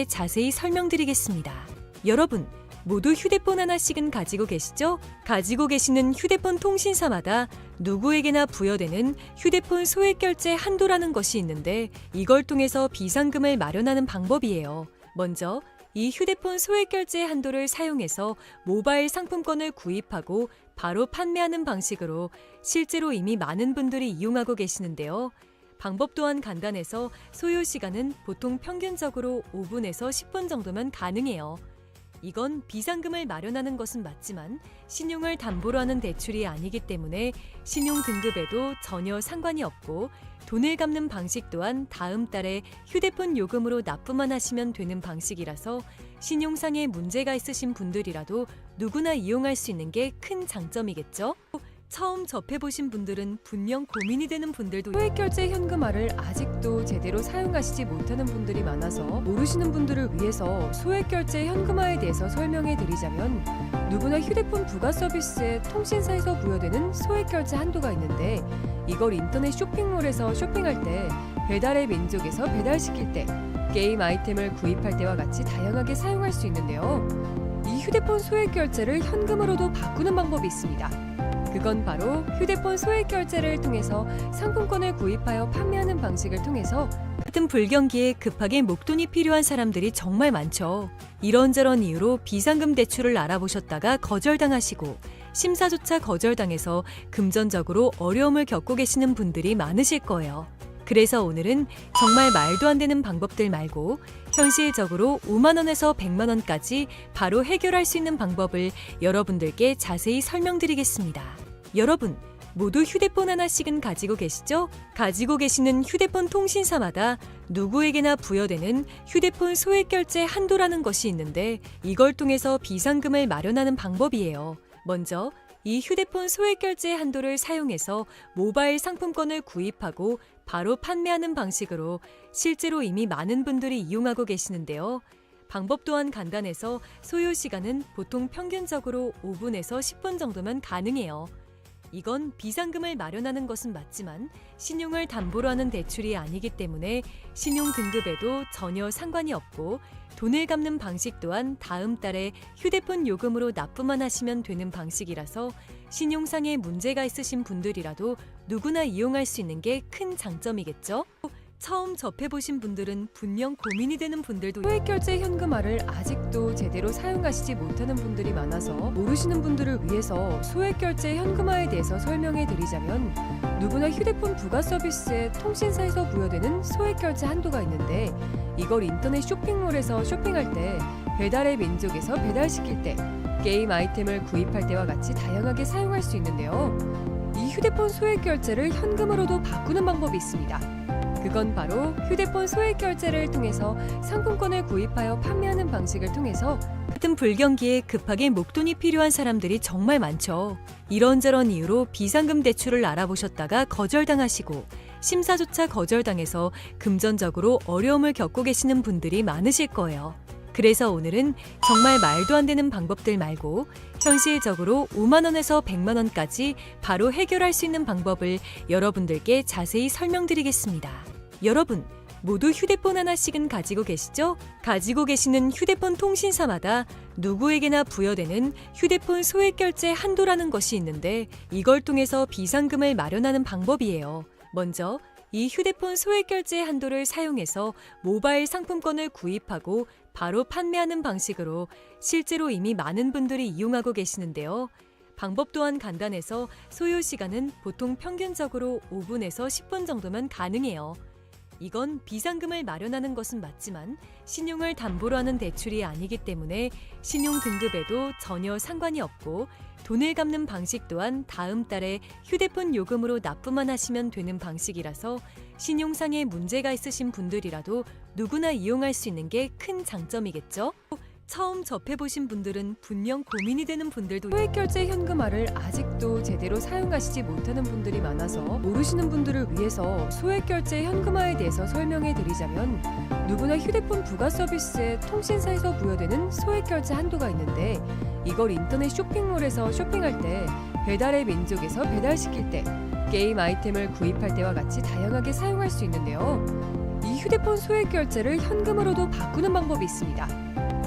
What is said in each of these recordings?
자세히 설명드리겠습니다. 여러분, 모두 휴대폰 하나씩은 가지고 계시죠? 가지고 계시는 휴대폰 통신사마다 누구에게나 부여되는 휴대폰 소액결제 한도라는 것이 있는데 이걸 통해서 비상금을 마련하는 방법이에요. 먼저 이 휴대폰 소액결제 한도를 사용해서 모바일 상품권을 구입하고 바로 판매하는 방식으로 실제로 이미 많은 분들이 이용하고 계시는데요. 방법 또한 간단해서 소요 시간은 보통 평균적으로 5분에서 10분 정도면 가능해요. 이건 비상금을 마련하는 것은 맞지만 신용을 담보로 하는 대출이 아니기 때문에 신용 등급에도 전혀 상관이 없고 돈을 갚는 방식 또한 다음 달에 휴대폰 요금으로 납부만 하시면 되는 방식이라서 신용상에 문제가 있으신 분들이라도 누구나 이용할 수 있는 게 큰 장점이겠죠? 처음 접해보신 분들은 분명 고민이 되는 분들도 소액결제 현금화를 아직도 제대로 사용하시지 못하는 분들이 많아서 모르시는 분들을 위해서 소액결제 현금화에 대해서 설명해 드리자면 누구나 휴대폰 부가 서비스에 통신사에서 부여되는 소액결제 한도가 있는데 이걸 인터넷 쇼핑몰에서 쇼핑할 때 배달의 민족에서 배달시킬 때 게임 아이템을 구입할 때와 같이 다양하게 사용할 수 있는데요. 이 휴대폰 소액결제를 현금으로도 바꾸는 방법이 있습니다. 그건 바로 휴대폰 소액결제를 통해서 상품권을 구입하여 판매하는 방식을 통해서 같은 불경기에 급하게 목돈이 필요한 사람들이 정말 많죠. 이런저런 이유로 비상금 대출을 알아보셨다가 거절당하시고 심사조차 거절당해서 금전적으로 어려움을 겪고 계시는 분들이 많으실 거예요. 그래서 오늘은 정말 말도 안 되는 방법들 말고 현실적으로 5만 원에서 100만 원까지 바로 해결할 수 있는 방법을 여러분들께 자세히 설명드리겠습니다. 여러분, 모두 휴대폰 하나씩은 가지고 계시죠? 가지고 계시는 휴대폰 통신사마다 누구에게나 부여되는 휴대폰 소액결제 한도라는 것이 있는데 이걸 통해서 비상금을 마련하는 방법이에요. 먼저 이 휴대폰 소액결제 한도를 사용해서 모바일 상품권을 구입하고 바로 판매하는 방식으로 실제로 이미 많은 분들이 이용하고 계시는데요. 방법 또한 간단해서 소요 시간은 보통 평균적으로 5분에서 10분 정도면 가능해요. 이건 비상금을 마련하는 것은 맞지만 신용을 담보로 하는 대출이 아니기 때문에 신용 등급에도 전혀 상관이 없고 돈을 갚는 방식 또한 다음 달에 휴대폰 요금으로 납부만 하시면 되는 방식이라서 신용상에 문제가 있으신 분들이라도 누구나 이용할 수 있는 게 큰 장점이겠죠? 처음 접해보신 분들은 분명 고민이 되는 분들도 소액결제 현금화를 아직도 제대로 사용하시지 못하는 분들이 많아서 모르시는 분들을 위해서 소액결제 현금화에 대해서 설명해 드리자면 누구나 휴대폰 부가 서비스에 통신사에서 부여되는 소액결제 한도가 있는데 이걸 인터넷 쇼핑몰에서 쇼핑할 때 배달의 민족에서 배달시킬 때 게임 아이템을 구입할 때와 같이 다양하게 사용할 수 있는데요. 이 휴대폰 소액결제를 현금으로도 바꾸는 방법이 있습니다. 그건 바로 휴대폰 소액결제를 통해서 상품권을 구입하여 판매하는 방식을 통해서 같은 불경기에 급하게 목돈이 필요한 사람들이 정말 많죠. 이런저런 이유로 비상금 대출을 알아보셨다가 거절당하시고 심사조차 거절당해서 금전적으로 어려움을 겪고 계시는 분들이 많으실 거예요. 그래서 오늘은 정말 말도 안 되는 방법들 말고 현실적으로 5만 원에서 100만 원까지 바로 해결할 수 있는 방법을 여러분들께 자세히 설명드리겠습니다. 여러분, 모두 휴대폰 하나씩은 가지고 계시죠? 가지고 계시는 휴대폰 통신사마다 누구에게나 부여되는 휴대폰 소액결제 한도라는 것이 있는데 이걸 통해서 비상금을 마련하는 방법이에요. 먼저 이 휴대폰 소액결제 한도를 사용해서 모바일 상품권을 구입하고 바로 판매하는 방식으로 실제로 이미 많은 분들이 이용하고 계시는데요. 방법 또한 간단해서 소요 시간은 보통 평균적으로 5분에서 10분 정도면 가능해요. 이건 비상금을 마련하는 것은 맞지만 신용을 담보로 하는 대출이 아니기 때문에 신용 등급에도 전혀 상관이 없고 돈을 갚는 방식 또한 다음 달에 휴대폰 요금으로 납부만 하시면 되는 방식이라서 신용상에 문제가 있으신 분들이라도 누구나 이용할 수 있는 게 큰 장점이겠죠? 처음 접해보신 분들은 분명 고민이 되는 분들도 소액결제 현금화를 아직도 제대로 사용하시지 못하는 분들이 많아서 모르시는 분들을 위해서 소액결제 현금화에 대해서 설명해 드리자면 누구나 휴대폰 부가 서비스에 통신사에서 부여되는 소액결제 한도가 있는데 이걸 인터넷 쇼핑몰에서 쇼핑할 때 배달의 민족에서 배달시킬 때 게임 아이템을 구입할 때와 같이 다양하게 사용할 수 있는데요. 이 휴대폰 소액 결제를 현금으로도 바꾸는 방법이 있습니다.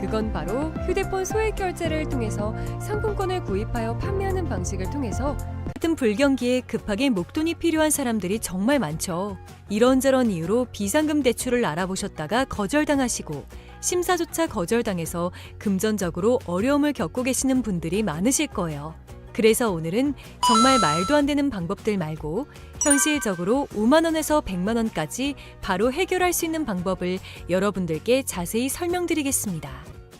그건 바로 휴대폰 소액 결제를 통해서 상품권을 구입하여 판매하는 방식을 통해서 같은 불경기에 급하게 목돈이 필요한 사람들이 정말 많죠. 이런저런 이유로 비상금 대출을 알아보셨다가 거절당하시고 심사조차 거절당해서 금전적으로 어려움을 겪고 계시는 분들이 많으실 거예요. 그래서 오늘은 정말 말도 안 되는 방법들 말고 현실적으로 5만 원에서 100만 원까지 바로 해결할 수 있는 방법을 여러분들께 자세히 설명드리겠습니다.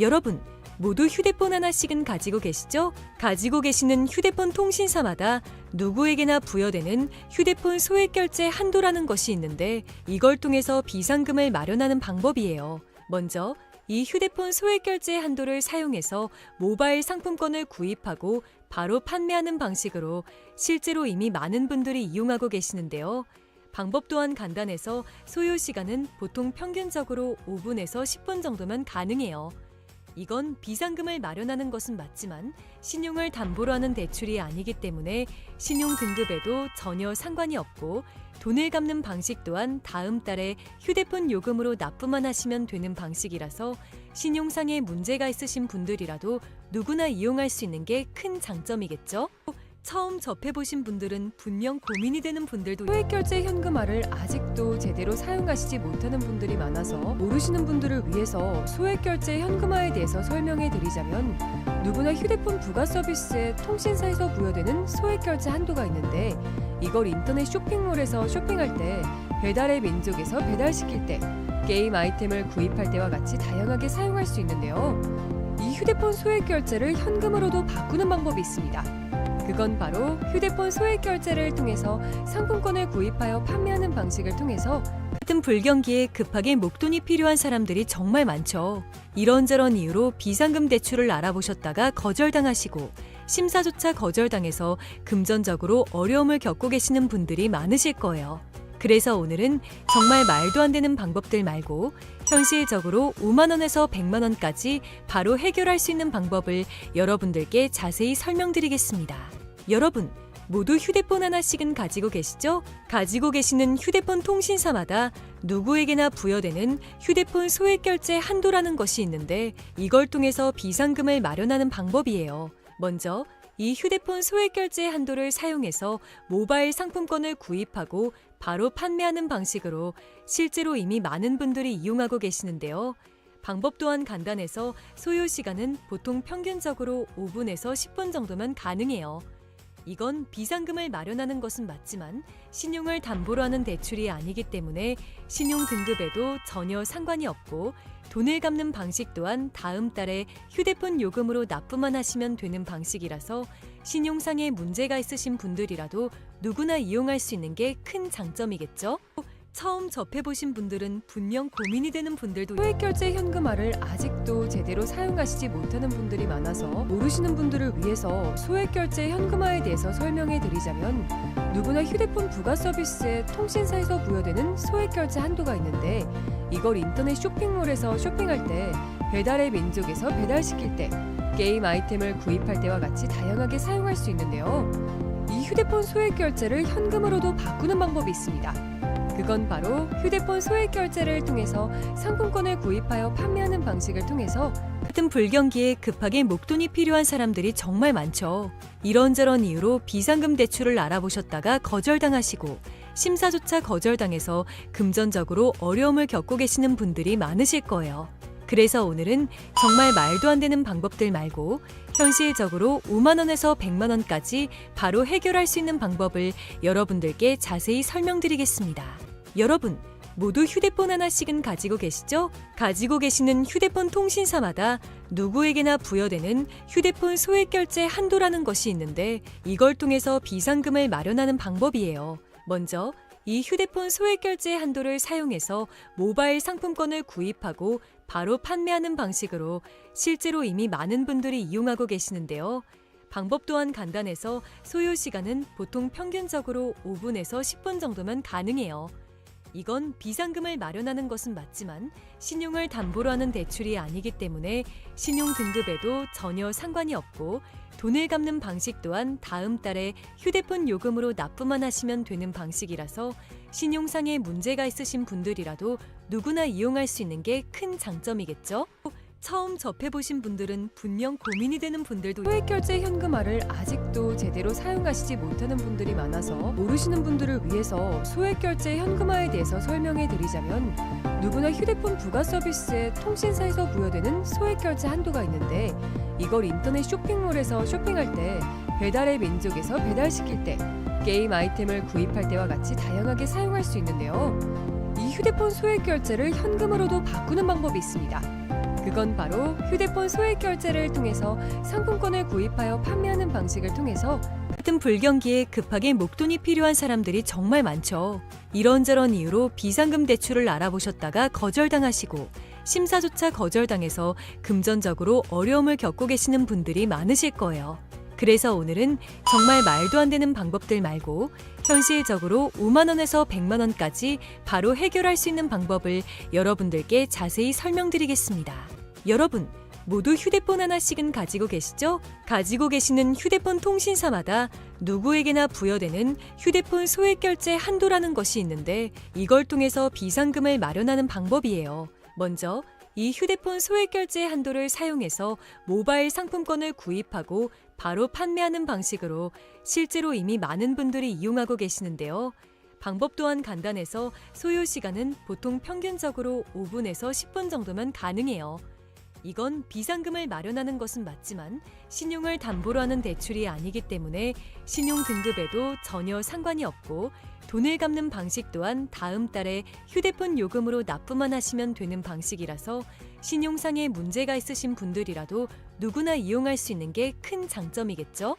여러분, 모두 휴대폰 하나씩은 가지고 계시죠? 가지고 계시는 휴대폰 통신사마다 누구에게나 부여되는 휴대폰 소액 결제 한도라는 것이 있는데 이걸 통해서 비상금을 마련하는 방법이에요. 먼저 이 휴대폰 소액 결제 한도를 사용해서 모바일 상품권을 구입하고 바로 판매하는 방식으로 실제로 이미 많은 분들이 이용하고 계시는데요. 방법 또한 간단해서 소요 시간은 보통 평균적으로 5분에서 10분 정도면 가능해요. 이건 비상금을 마련하는 것은 맞지만 신용을 담보로 하는 대출이 아니기 때문에 신용 등급에도 전혀 상관이 없고 돈을 갚는 방식 또한 다음 달에 휴대폰 요금으로 납부만 하시면 되는 방식이라서 신용상의 문제가 있으신 분들이라도 누구나 이용할 수 있는 게 큰 장점이겠죠? 처음 접해보신 분들은 분명 고민이 되는 분들도 소액결제 현금화를 아직도 제대로 사용하시지 못하는 분들이 많아서 모르시는 분들을 위해서 소액결제 현금화에 대해서 설명해 드리자면 누구나 휴대폰 부가 서비스에 통신사에서 부여되는 소액결제 한도가 있는데 이걸 인터넷 쇼핑몰에서 쇼핑할 때 배달의 민족에서 배달시킬 때 게임 아이템을 구입할 때와 같이 다양하게 사용할 수 있는데요. 이 휴대폰 소액결제를 현금으로도 바꾸는 방법이 있습니다. 그건 바로 휴대폰 소액 결제를 통해서 상품권을 구입하여 판매하는 방식을 통해서 같은 불경기에 급하게 목돈이 필요한 사람들이 정말 많죠. 이런저런 이유로 비상금 대출을 알아보셨다가 거절당하시고 심사조차 거절당해서 금전적으로 어려움을 겪고 계시는 분들이 많으실 거예요. 그래서 오늘은 정말 말도 안 되는 방법들 말고 현실적으로 5만 원에서 100만 원까지 바로 해결할 수 있는 방법을 여러분들께 자세히 설명드리겠습니다. 여러분, 모두 휴대폰 하나씩은 가지고 계시죠? 가지고 계시는 휴대폰 통신사마다 누구에게나 부여되는 휴대폰 소액 결제 한도라는 것이 있는데 이걸 통해서 비상금을 마련하는 방법이에요. 먼저 이 휴대폰 소액 결제 한도를 사용해서 모바일 상품권을 구입하고 바로 판매하는 방식으로 실제로 이미 많은 분들이 이용하고 계시는데요. 방법 또한 간단해서 소요 시간은 보통 평균적으로 5분에서 10분 정도면 가능해요. 이건 비상금을 마련하는 것은 맞지만 신용을 담보로 하는 대출이 아니기 때문에 신용 등급에도 전혀 상관이 없고 돈을 갚는 방식 또한 다음 달에 휴대폰 요금으로 납부만 하시면 되는 방식이라서 신용상의 문제가 있으신 분들이라도 누구나 이용할 수 있는 게 큰 장점이겠죠? 처음 접해보신 분들은 분명 고민이 되는 분들도 소액결제 현금화를 아직도 제대로 사용하시지 못하는 분들이 많아서 모르시는 분들을 위해서 소액결제 현금화에 대해서 설명해 드리자면 누구나 휴대폰 부가 서비스에 통신사에서 부여되는 소액결제 한도가 있는데 이걸 인터넷 쇼핑몰에서 쇼핑할 때 배달의 민족에서 배달시킬 때 게임 아이템을 구입할 때와 같이 다양하게 사용할 수 있는데요. 이 휴대폰 소액결제를 현금으로도 바꾸는 방법이 있습니다. 그건 바로 휴대폰 소액 결제를 통해서 상품권을 구입하여 판매하는 방식을 통해서 같은 불경기에 급하게 목돈이 필요한 사람들이 정말 많죠. 이런저런 이유로 비상금 대출을 알아보셨다가 거절당하시고 심사조차 거절당해서 금전적으로 어려움을 겪고 계시는 분들이 많으실 거예요. 그래서 오늘은 정말 말도 안 되는 방법들 말고 현실적으로 5만 원에서 100만 원까지 바로 해결할 수 있는 방법을 여러분들께 자세히 설명드리겠습니다. 여러분, 모두 휴대폰 하나씩은 가지고 계시죠? 가지고 계시는 휴대폰 통신사마다 누구에게나 부여되는 휴대폰 소액 결제 한도라는 것이 있는데 이걸 통해서 비상금을 마련하는 방법이에요. 먼저 이 휴대폰 소액 결제 한도를 사용해서 모바일 상품권을 구입하고 바로 판매하는 방식으로 실제로 이미 많은 분들이 이용하고 계시는데요. 방법 또한 간단해서 소요 시간은 보통 평균적으로 5분에서 10분 정도면 가능해요. 이건 비상금을 마련하는 것은 맞지만 신용을 담보로 하는 대출이 아니기 때문에 신용 등급에도 전혀 상관이 없고 돈을 갚는 방식 또한 다음 달에 휴대폰 요금으로 납부만 하시면 되는 방식이라서 신용상에 문제가 있으신 분들이라도 누구나 이용할 수 있는 게 큰 장점이겠죠? 처음 접해보신 분들은 분명 고민이 되는 분들도 소액결제 현금화를 아직도 제대로 사용하시지 못하는 분들이 많아서 모르시는 분들을 위해서 소액결제 현금화에 대해서 설명해 드리자면 누구나 휴대폰 부가 서비스에 통신사에서 부여되는 소액결제 한도가 있는데 이걸 인터넷 쇼핑몰에서 쇼핑할 때 배달의 민족에서 배달시킬 때 게임 아이템을 구입할 때와 같이 다양하게 사용할 수 있는데요. 이 휴대폰 소액결제를 현금으로도 바꾸는 방법이 있습니다. 그건 바로 휴대폰 소액결제를 통해서 상품권을 구입하여 판매하는 방식을 통해서 같은 불경기에 급하게 목돈이 필요한 사람들이 정말 많죠. 이런저런 이유로 비상금 대출을 알아보셨다가 거절당하시고 심사조차 거절당해서 금전적으로 어려움을 겪고 계시는 분들이 많으실 거예요. 그래서 오늘은 정말 말도 안 되는 방법들 말고 현실적으로 5만 원에서 100만 원까지 바로 해결할 수 있는 방법을 여러분들께 자세히 설명드리겠습니다. 여러분, 모두 휴대폰 하나씩은 가지고 계시죠? 가지고 계시는 휴대폰 통신사마다 누구에게나 부여되는 휴대폰 소액결제 한도라는 것이 있는데 이걸 통해서 비상금을 마련하는 방법이에요. 먼저 이 휴대폰 소액결제 한도를 사용해서 모바일 상품권을 구입하고 바로 판매하는 방식으로 실제로 이미 많은 분들이 이용하고 계시는데요. 방법 또한 간단해서 소요 시간은 보통 평균적으로 5분에서 10분 정도면 가능해요. 이건 비상금을 마련하는 것은 맞지만 신용을 담보로 하는 대출이 아니기 때문에 신용 등급에도 전혀 상관이 없고 돈을 갚는 방식 또한 다음 달에 휴대폰 요금으로 납부만 하시면 되는 방식이라서 신용상에 문제가 있으신 분들이라도 누구나 이용할 수 있는 게 큰 장점이겠죠?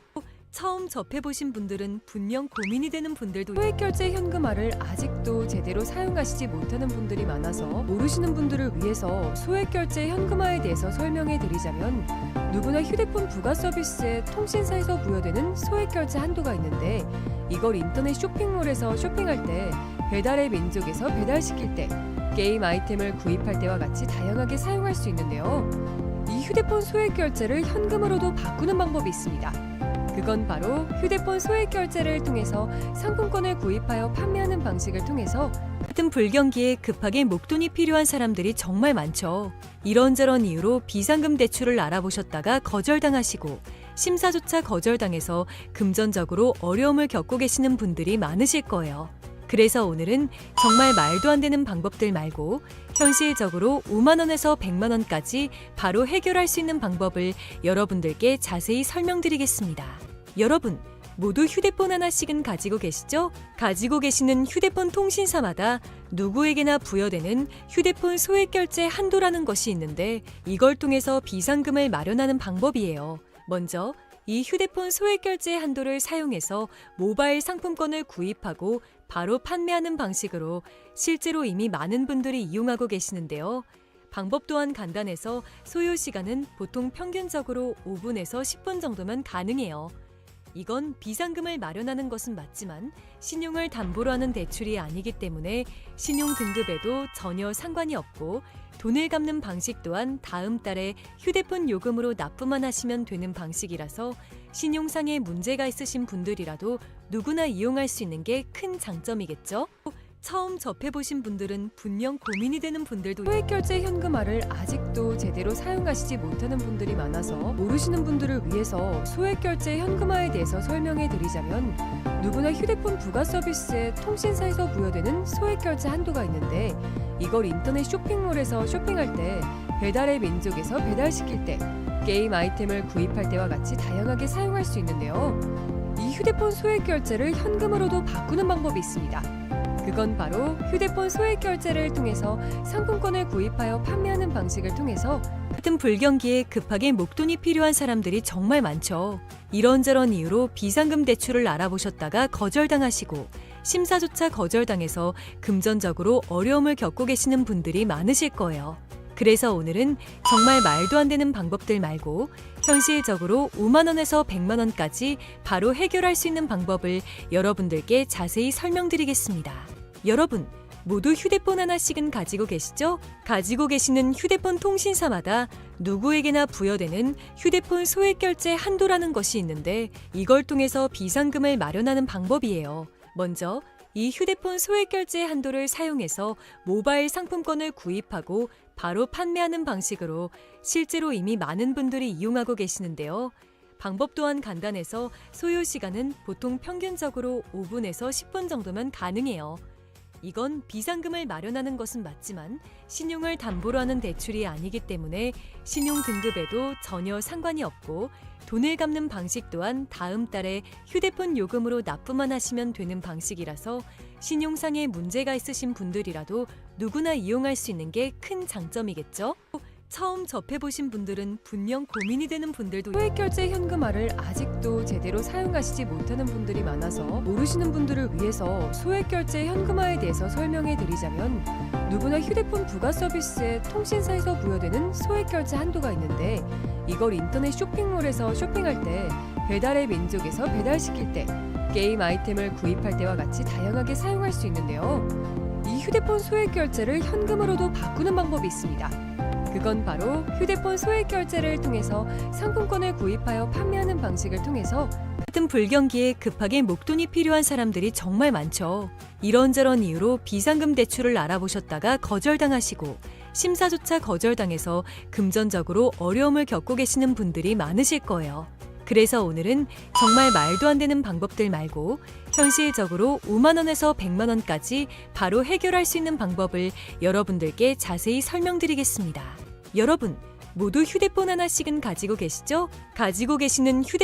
처음 접해보신 분들은 분명 고민이 되는 분들도 소액결제 현금화를 아직도 제대로 사용하시지 못하는 분들이 많아서 모르시는 분들을 위해서 소액결제 현금화에 대해서 설명해 드리자면 누구나 휴대폰 부가 서비스에 통신사에서 부여되는 소액결제 한도가 있는데 이걸 인터넷 쇼핑몰에서 쇼핑할 때 배달의 민족에서 배달시킬 때 게임 아이템을 구입할 때와 같이 다양하게 사용할 수 있는데요. 이 휴대폰 소액결제를 현금으로도 바꾸는 방법이 있습니다. 그건 바로 휴대폰 소액결제를 통해서 상품권을 구입하여 판매하는 방식을 통해서 같은 불경기에 급하게 목돈이 필요한 사람들이 정말 많죠. 이런저런 이유로 비상금 대출을 알아보셨다가 거절당하시고 심사조차 거절당해서 금전적으로 어려움을 겪고 계시는 분들이 많으실 거예요. 그래서 오늘은 정말 말도 안 되는 방법들 말고 현실적으로 5만 원에서 100만 원까지 바로 해결할 수 있는 방법을 여러분들께 자세히 설명드리겠습니다. 여러분, 모두 휴대폰 하나씩은 가지고 계시죠? 가지고 계시는 휴대폰 통신사마다 누구에게나 부여되는 휴대폰 소액결제 한도라는 것이 있는데 이걸 통해서 비상금을 마련하는 방법이에요. 먼저 이 휴대폰 소액결제 한도를 사용해서 모바일 상품권을 구입하고 바로 판매하는 방식으로 실제로 이미 많은 분들이 이용하고 계시는데요. 방법 또한 간단해서 소요 시간은 보통 평균적으로 5분에서 10분 정도면 가능해요. 이건 비상금을 마련하는 것은 맞지만 신용을 담보로 하는 대출이 아니기 때문에 신용 등급에도 전혀 상관이 없고 돈을 갚는 방식 또한 다음 달에 휴대폰 요금으로 납부만 하시면 되는 방식이라서 신용상에 문제가 있으신 분들이라도 누구나 이용할 수 있는 게 큰 장점이겠죠? 처음 접해보신 분들은 분명 고민이 되는 분들도 소액결제 현금화를 아직도 제대로 사용하시지 못하는 분들이 많아서 모르시는 분들을 위해서 소액결제 현금화에 대해서 설명해 드리자면 누구나 휴대폰 부가 서비스에 통신사에서 부여되는 소액결제 한도가 있는데 이걸 인터넷 쇼핑몰에서 쇼핑할 때 배달의 민족에서 배달시킬 때 게임 아이템을 구입할 때와 같이 다양하게 사용할 수 있는데요. 이 휴대폰 소액결제를 현금으로도 바꾸는 방법이 있습니다. 그건 바로 휴대폰 소액결제를 통해서 상품권을 구입하여 판매하는 방식을 통해서 같은 불경기에 급하게 목돈이 필요한 사람들이 정말 많죠. 이런저런 이유로 비상금 대출을 알아보셨다가 거절당하시고 심사조차 거절당해서 금전적으로 어려움을 겪고 계시는 분들이 많으실 거예요. 그래서 오늘은 정말 말도 안 되는 방법들 말고 현실적으로 5만 원에서 100만 원까지 바로 해결할 수 있는 방법을 여러분들께 자세히 설명드리겠습니다. 여러분, 모두 휴대폰 하나씩은 가지고 계시죠? 가지고 계시는 휴대폰 통신사마다 누구에게나 부여되는 휴대폰 소액 결제 한도라는 것이 있는데 이걸 통해서 비상금을 마련하는 방법이에요. 먼저 이 휴대폰 소액 결제 한도를 사용해서 모바일 상품권을 구입하고 바로 판매하는 방식으로 실제로 이미 많은 분들이 이용하고 계시는데요. 방법 또한 간단해서 소요 시간은 보통 평균적으로 5분에서 10분 정도면 가능해요. 이건 비상금을 마련하는 것은 맞지만 신용을 담보로 하는 대출이 아니기 때문에 신용 등급에도 전혀 상관이 없고 돈을 갚는 방식 또한 다음 달에 휴대폰 요금으로 납부만 하시면 되는 방식이라서 신용상의 문제가 있으신 분들이라도 누구나 이용할 수 있는 게 큰 장점이겠죠? 처음 접해보신 분들은 분명 고민이 되는 분들도 소액결제 현금화를 아직도 제대로 사용하시지 못하는 분들이 많아서 모르시는 분들을 위해서 소액결제 현금화에 대해서 설명해 드리자면 누구나 휴대폰 부가 서비스에 통신사에서 부여되는 소액결제 한도가 있는데 이걸 인터넷 쇼핑몰에서 쇼핑할 때 배달의 민족에서 배달시킬 때 게임 아이템을 구입할 때와 같이 다양하게 사용할 수 있는데요. 이 휴대폰 소액결제를 현금으로도 바꾸는 방법이 있습니다. 그건 바로 휴대폰 소액 결제를 통해서 상품권을 구입하여 판매하는 방식을 통해서 같은 불경기에 급하게 목돈이 필요한 사람들이 정말 많죠. 이런저런 이유로 비상금 대출을 알아보셨다가 거절당하시고 심사조차 거절당해서 금전적으로 어려움을 겪고 계시는 분들이 많으실 거예요. 그래서 오늘은 정말 말도 안 되는 방법들 말고 현실적으로 5만 원에서 100만 원까지 바로 해결할 수 있는 방법을 여러분들께 자세히 설명드리겠습니다. 여러분, 모두 휴대폰 하나씩은 가지고 계시죠? 가지고 계시는 휴대폰